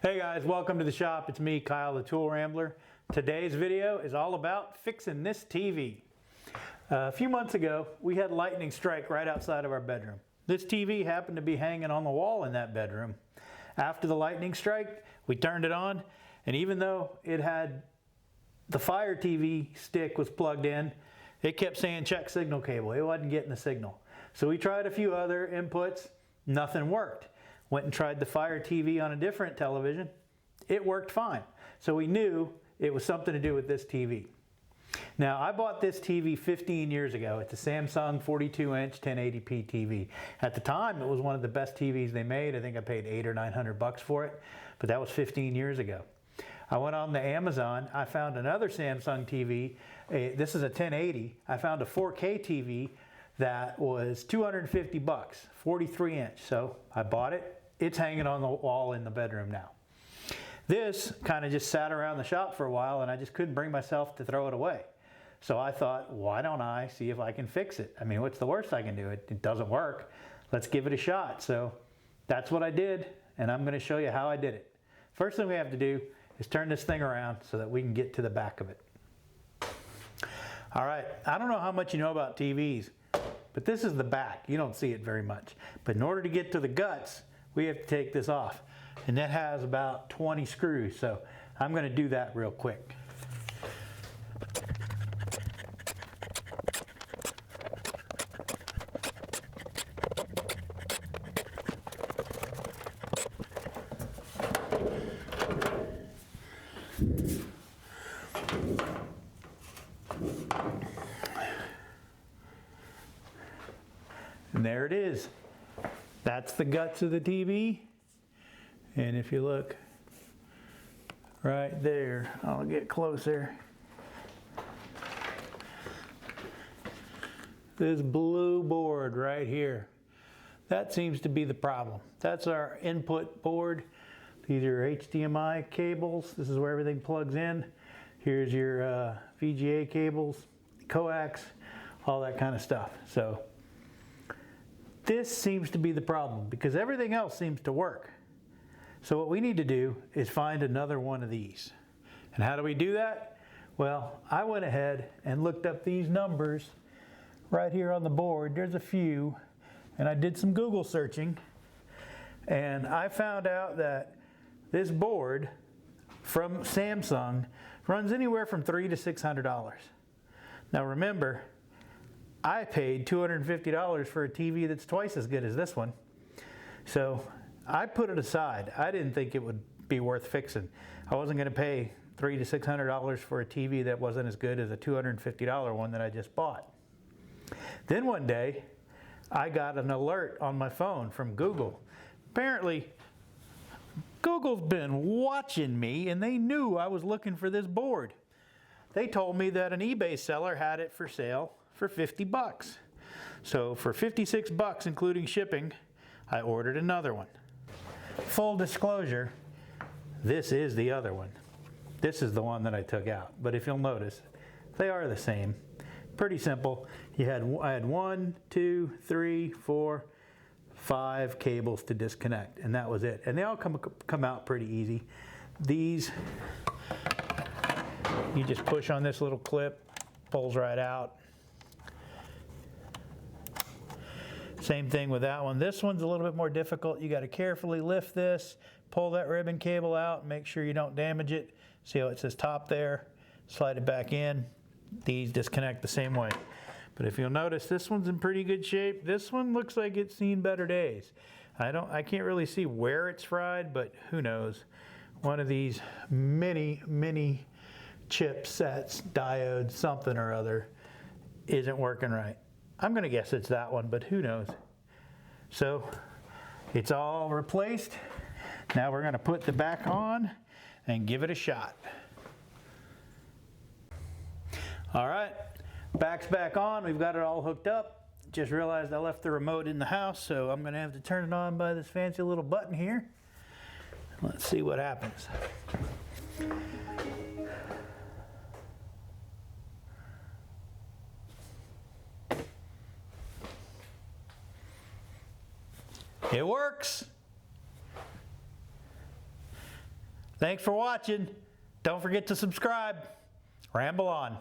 Hey guys, welcome to the shop. It's me, Kyle the Tool Rambler. Today's video is all about fixing this TV. A few months ago, we had lightning strike right outside of our bedroom. This TV happened to be hanging on the wall in that bedroom. After the lightning strike, we turned it on, and even though it had the Fire TV stick was plugged in, it kept saying check signal cable. It wasn't getting the signal. So we tried a few other inputs, nothing worked. Went and tried the Fire TV on a different television. It worked fine. So we knew it was something to do with this TV. Now, I bought this TV 15 years ago. It's a Samsung 42-inch 1080p TV. At the time, it was one of the best TVs they made. I think I paid $800 or $900 for it, but that was 15 years ago. I went on to Amazon. I found another Samsung TV. This is a 1080. I found a 4K TV that was $250, 43 inch. So I bought it. It's hanging on the wall in the bedroom now. This kind of just sat around the shop for a while and I just couldn't bring myself to throw it away. So I thought, why don't I see if I can fix it? I mean, what's the worst I can do? It doesn't work. Let's give it a shot. So that's what I did, and I'm going to show you how I did it. First thing we have to do is turn this thing around so that we can get to the back of it. All right, I don't know how much you know about TVs, but this is the back. You don't see it very much. But in order to get to the guts, we have to take this off. And that has about 20 screws, so I'm going to do that real quick. And there it is. That's the guts of the TV. And if you look right there, I'll get closer. This blue board right here, that seems to be the problem. That's our input board. These are HDMI cables. This is where everything plugs in. Here's your VGA cables, coax, all that kind of stuff. So this seems to be the problem because everything else seems to work. So what we need to do is find another one of these. And how do we do that? Well, I went ahead and looked up these numbers right here on the board. There's a few, and I did some Google searching, and I found out that this board from Samsung runs anywhere from $300 to $600. Now remember, I paid $250 for a TV that's twice as good as this one. So I put it aside. I didn't think it would be worth fixing. I wasn't going to pay $300 to $600 for a TV that wasn't as good as a $250 one that I just bought. Then one day, I got an alert on my phone from Google. Apparently, Google's been watching me and they knew I was looking for this board. They told me that an eBay seller had it for sale for 50 bucks. So for 56 bucks including shipping, I ordered another one. Full disclosure, this is the other one. This is the one that I took out. But if you'll notice, they are the same. Pretty simple. I had 1, 2, 3, 4, 5 cables to disconnect, and that was it. And they all come out pretty easy. These, you just push on this little clip, pulls right out. Same thing with that one. This one's a little bit more difficult. You got to carefully lift this, pull that ribbon cable out, make sure you don't damage it. See how it says top there? Slide it back in. These disconnect the same way. But if you'll notice, this one's in pretty good shape. This one looks like it's seen better days. I can't really see where it's fried, but who knows? One of these mini chipsets, diodes, something or other, isn't working right. I'm going to guess it's that one, but who knows? So it's all replaced. Now we're going to put the back on and give it a shot. All right, back's back on. We've got it all hooked up. Just realized I left the remote in the house, so I'm going to have to turn it on by this fancy little button here. Let's see what happens. It works. Thanks for watching. Don't forget to subscribe. Ramble on.